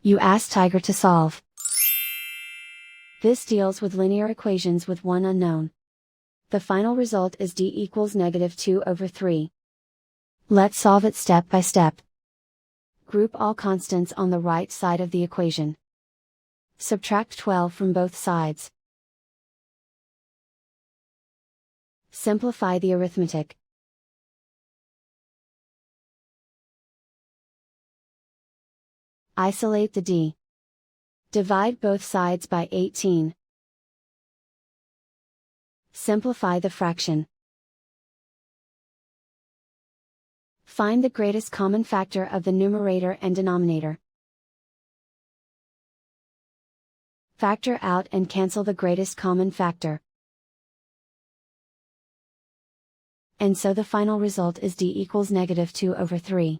You ask Tiger to solve. This deals with linear equations with one unknown. The final result is d equals -2/3. Let's solve it step by step. Group all constants on the right side of the equation. Subtract 12 from both sides. Simplify the arithmetic. Isolate the d. Divide both sides by 18. Simplify the fraction. Find the greatest common factor of the numerator and denominator. Factor out and cancel the greatest common factor. And so the final result is d equals -2/3.